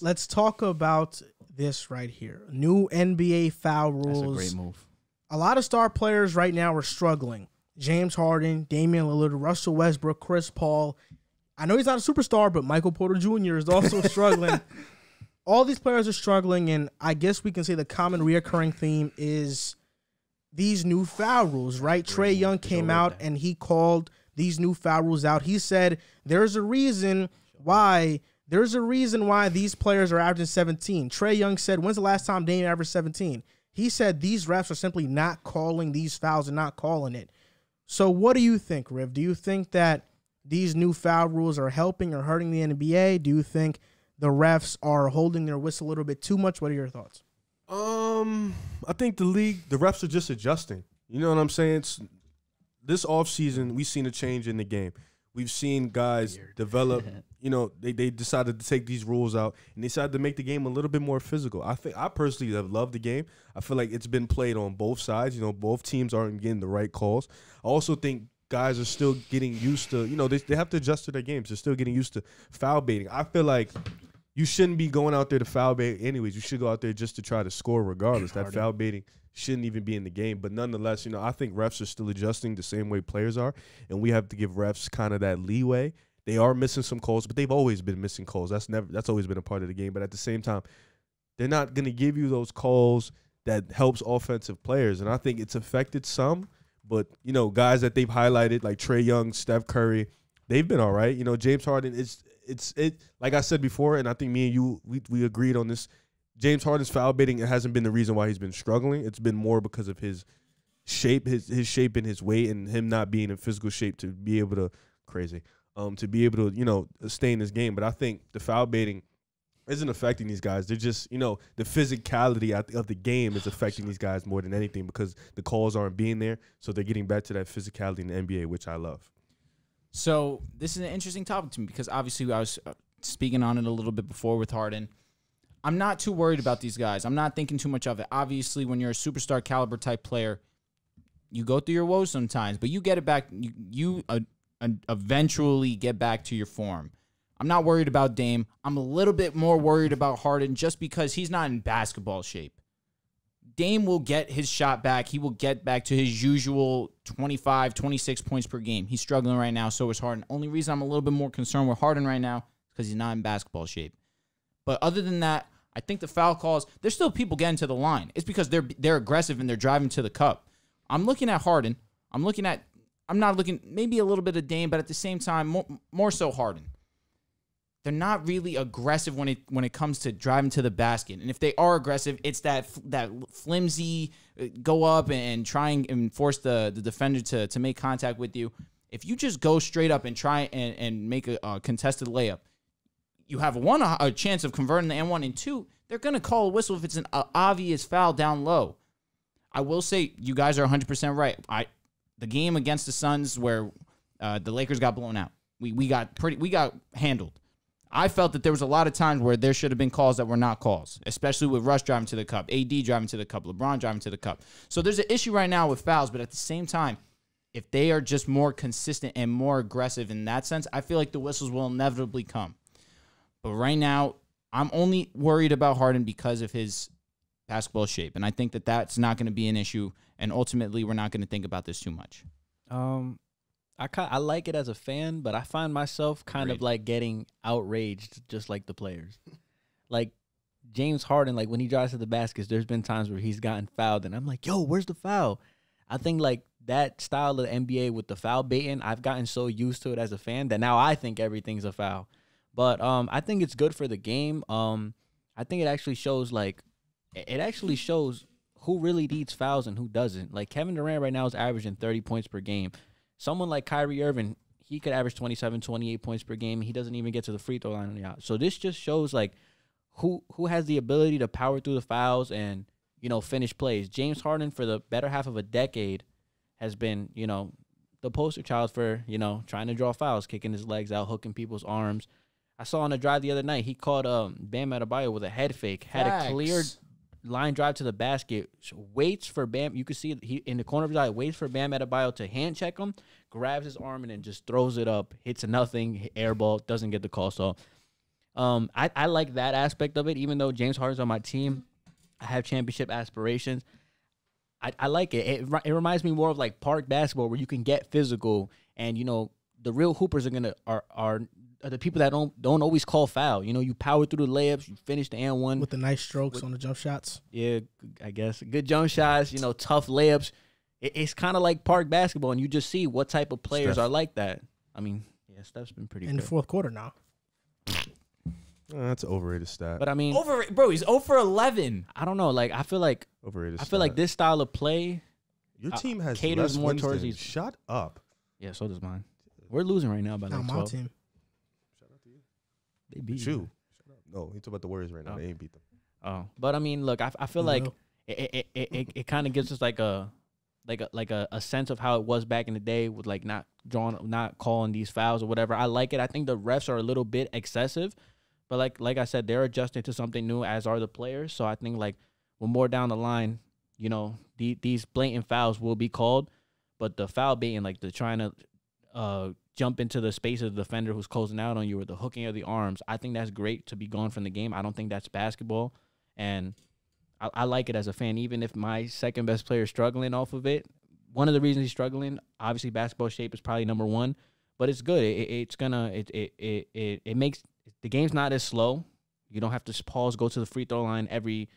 Let's talk about this right here. New NBA foul rules. That's a great move. A lot of star players right now are struggling. James Harden, Damian Lillard, Russell Westbrook, Chris Paul. I know he's not a superstar, but Michael Porter Jr. is also struggling. All these players are struggling, and I guess we can say the common reoccurring theme is these new foul rules, right? Trae Young came out and he called these new foul rules out. He said there's a reason why these players are averaging 17. Trae Young said, when's the last time Dame averaged 17? He said these refs are simply not calling these fouls and not calling it. So what do you think, Riv? Do you think that these new foul rules are helping or hurting the NBA? Do you think the refs are holding their whistle a little bit too much? What are your thoughts? I think the refs are just adjusting. You know what I'm saying? This offseason, we've seen a change in the game. We've seen guys develop, they decided to take these rules out and they decided to make the game a little bit more physical. I personally have loved the game. I feel like it's been played on both sides. Both teams aren't getting the right calls. I also think guys are still getting used to, they have to adjust to their games. They're still getting used to foul baiting. I feel like you shouldn't be going out there to foul bait anyways. You should go out there just to try to score regardless. That foul baiting shouldn't even be in the game. But nonetheless, I think refs are still adjusting the same way players are, and we have to give refs kind of that leeway. They are missing some calls, but they've always been missing calls. That's always been a part of the game. But at the same time, they're not going to give you those calls that helps offensive players. And I think it's affected some. But, guys that they've highlighted, like Trae Young, Steph Curry, they've been all right. James Harden, it's like I said before, and I think me and you, we agreed on this. James Harden's foul baiting, it hasn't been the reason why he's been struggling. It's been more because of his shape, his shape and his weight, and him not being in physical shape to be able to stay in this game. But I think the foul baiting isn't affecting these guys. They're just, the physicality of the game is affecting these guys more than anything because the calls aren't being there. So they're getting back to that physicality in the NBA, which I love. So this is an interesting topic to me because obviously I was speaking on it a little bit before with Harden. I'm not too worried about these guys. I'm not thinking too much of it. Obviously, when you're a superstar caliber type player, you go through your woes sometimes, but you get it back. You eventually get back to your form. I'm not worried about Dame. I'm a little bit more worried about Harden just because he's not in basketball shape. Dame will get his shot back. He will get back to his usual 25, 26 points per game. He's struggling right now, so is Harden. Only reason I'm a little bit more concerned with Harden right now is because he's not in basketball shape. But other than that, I think the foul calls, there's still people getting to the line. It's because they're aggressive and they're driving to the cup. I'm looking at Harden. I'm not looking maybe a little bit of Dame, but at the same time, more so Harden. They're not really aggressive when it comes to driving to the basket. And if they are aggressive, it's that flimsy go up and trying and force the defender to make contact with you. If you just go straight up and try and make a contested layup, you have a chance of converting the N1, and two, they're going to call a whistle if it's an obvious foul down low. I will say you guys are 100% right. The game against the Suns where the Lakers got blown out, we got handled. I felt that there was a lot of times where there should have been calls that were not calls, especially with Russ driving to the cup, AD driving to the cup, LeBron driving to the cup. So there's an issue right now with fouls, but at the same time, if they are just more consistent and more aggressive in that sense, I feel like the whistles will inevitably come. But right now, I'm only worried about Harden because of his basketball shape, and I think that that's not going to be an issue, and ultimately we're not going to think about this too much. I like it as a fan, but I find myself kind of like getting outraged just like the players. Like James Harden, like when he drives to the baskets, there's been times where he's gotten fouled, and I'm like, yo, where's the foul? I think like that style of the NBA with the foul baiting, I've gotten so used to it as a fan that now I think everything's a foul. But I think it's good for the game. I think it actually shows who really needs fouls and who doesn't. Like Kevin Durant right now is averaging 30 points per game. Someone like Kyrie Irving, he could average 27, 28 points per game. He doesn't even get to the free throw line. So this just shows like who has the ability to power through the fouls and, finish plays. James Harden for the better half of a decade has been, the poster child for, trying to draw fouls, kicking his legs out, hooking people's arms. I saw on a drive the other night, he caught Bam Adebayo with a head fake, had a clear line drive to the basket, waits for Bam. You can see he in the corner of his eye, waits for Bam Adebayo to hand check him, grabs his arm, and then just throws it up, hits a nothing, air ball, doesn't get the call. So I like that aspect of it. Even though James Harden's on my team, I have championship aspirations. I like it. It reminds me more of like park basketball, where you can get physical, and the real hoopers are the people that don't always call foul. You power through the layups, you finish the and one with the nice strokes on the jump shots. Yeah, I guess good jump shots. Tough layups. It's kind of like park basketball, and you just see what type of players are like that. I mean, yeah, Steph's been pretty in good. the fourth quarter now. That's an overrated stat. But I mean, bro, he's 0 for 11. I don't know. Like I feel like this style of play. Your team has caters less more wins towards than- these. Shut up. Yeah, so does mine. We're losing right now by Not like my 12. team. They beat You. you. Shut up. No, he's talking about the Warriors right now. Oh. They ain't beat them. Oh, but I mean, look, I feel You like know. it kind of gives us like a sense of how it was back in the day with like not calling these fouls or whatever. I like it. I think the refs are a little bit excessive, but like I said, they're adjusting to something new, as are the players. So I think like when more down the line, these blatant fouls will be called, but the foul baiting, like the trying to jump into the space of the defender who's closing out on you, or the hooking of the arms, I think that's great to be gone from the game. I don't think that's basketball, and I like it as a fan, even if my second best player is struggling off of it. One of the reasons he's struggling, obviously basketball shape is probably number one, but it's good. It makes the game's not as slow. You don't have to pause, go to the free throw line every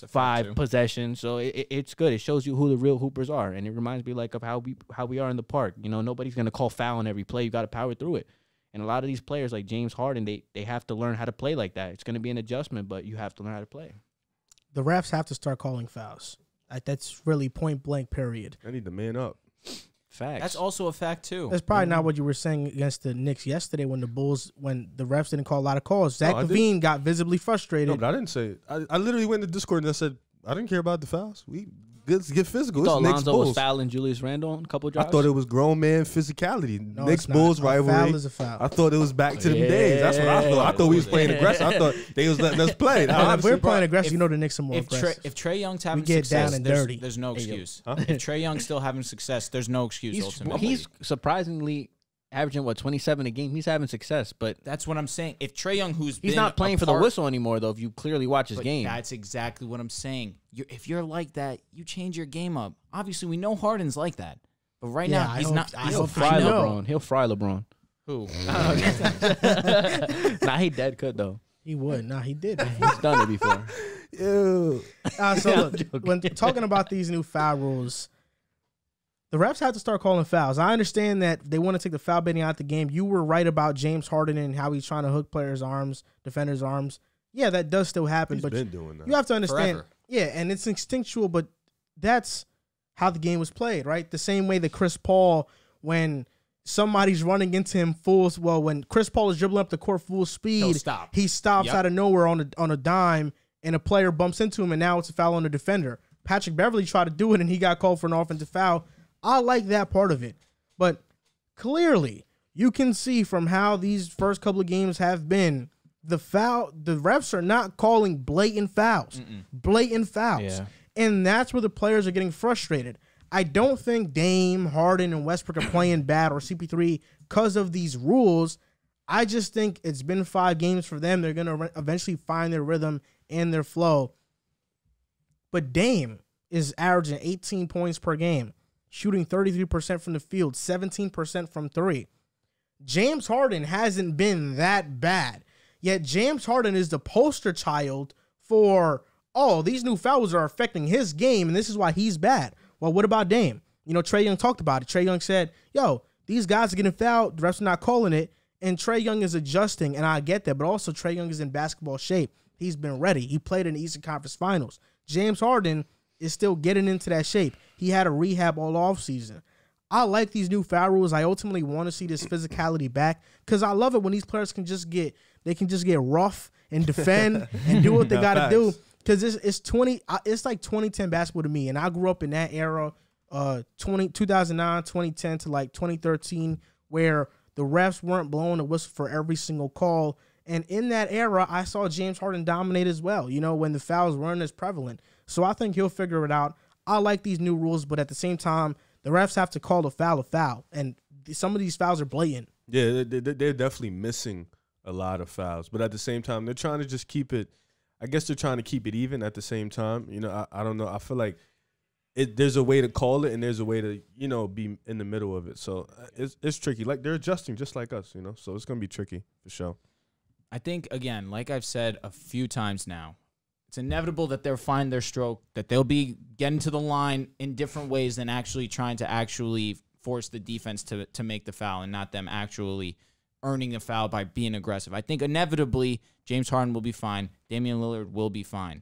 5 possessions. So it's good. It shows you who the real hoopers are, and it reminds me like of how we are in the park. Nobody's gonna call foul on every play. You got to power through it. And a lot of these players like James Harden, they have to learn how to play like that. It's gonna be an adjustment, but you have to learn how to play. The refs have to start calling fouls. That's really point blank, period. I need to man up. Facts. That's also a fact too. That's probably not what you were saying against the Knicks yesterday when the refs didn't call a lot of calls. Zach Levine got visibly frustrated. No, but I didn't say it. I literally went to Discord and I said, I didn't care about the fouls. We get physical. You thought It's Knicks Lonzo was Bulls. fouling Julius Randle in a couple drives? I thought it was grown man physicality. No, Knicks it's not. Bulls A rivalry. foul is a foul. I thought it was back to them days. That's what I thought. I thought we was playing aggressive. I thought they was letting us play. And if Honestly, we're playing aggressive, the Knicks are more If aggressive. Trey Young's having get success, down and there's, dirty. there's no excuse. Huh? If Trey Young's still having success, there's no excuse ultimately. He's surprisingly averaging 27 a game. He's having success, but That's what I'm saying. If Trey Young, he's not playing for the whistle anymore, though. If you clearly watch his game, That's exactly what I'm saying. If you're like that, you change your game up. Obviously, we know Harden's like that, but right Yeah, now I he's hope- not. I he's hope a he fry know. LeBron. He'll fry LeBron. Who? Nah, he dead could though. He would. Nah, he did. He's done it before. Ew. So look, when talking about these new foul rules, the refs have to start calling fouls. I understand that they want to take the foul baiting out the game. You were right about James Harden and how he's trying to hook players' arms, defenders' arms. Yeah, that does still happen. He's but been doing that. you have to understand. Forever. Yeah, and it's instinctual, but that's how the game was played, right? The same way that Chris Paul, when somebody's running into him when Chris Paul is dribbling up the court full speed, He'll stop. he stops Yep. out of nowhere on a dime, and a player bumps into him, and now it's a foul on the defender. Patrick Beverly tried to do it, and he got called for an offensive foul. I like that part of it, but clearly you can see from how these first couple of games have been, the refs are not calling blatant fouls. Blatant fouls. Yeah. And that's where the players are getting frustrated. I don't think Dame, Harden, and Westbrook are playing bad, or CP3 because of these rules. I just think it's been 5 games for them. They're going to eventually find their rhythm and their flow. But Dame is averaging 18 points per game, shooting 33% from the field, 17% from 3. James Harden hasn't been that bad. Yet James Harden is the poster child for, these new fouls are affecting his game, and this is why he's bad. Well, what about Dame? Trey Young talked about it. Trey Young said, these guys are getting fouled. The refs are not calling it. And Trey Young is adjusting, and I get that. But also, Trey Young is in basketball shape. He's been ready. He played in the Eastern Conference Finals. James Harden is still getting into that shape. He had a rehab all offseason. I like these new foul rules. I ultimately want to see this physicality back because I love it when these players can just get rough and defend and do what they got to do. Because it's like 2010 basketball to me, and I grew up in that era, 2009, 2010 to like 2013, where the refs weren't blowing the whistle for every single call. And in that era, I saw James Harden dominate as well, when the fouls weren't as prevalent. So I think he'll figure it out. I like these new rules, but at the same time, the refs have to call a foul. And some of these fouls are blatant. Yeah, they're definitely missing a lot of fouls. But at the same time, they're trying to just keep it. I guess they're trying to keep it even at the same time. You know, I don't know. I feel like there's a way to call it and there's a way to, you know, be in the middle of it. So it's tricky. Like, they're adjusting just like us, you know. So it's going to be tricky for sure. I think, again, like I've said a few times now, it's inevitable that they'll find their stroke, that they'll be getting to the line in different ways than actually trying to actually force the defense to make the foul and not them actually earning a foul by being aggressive. I think inevitably James Harden will be fine. Damian Lillard will be fine.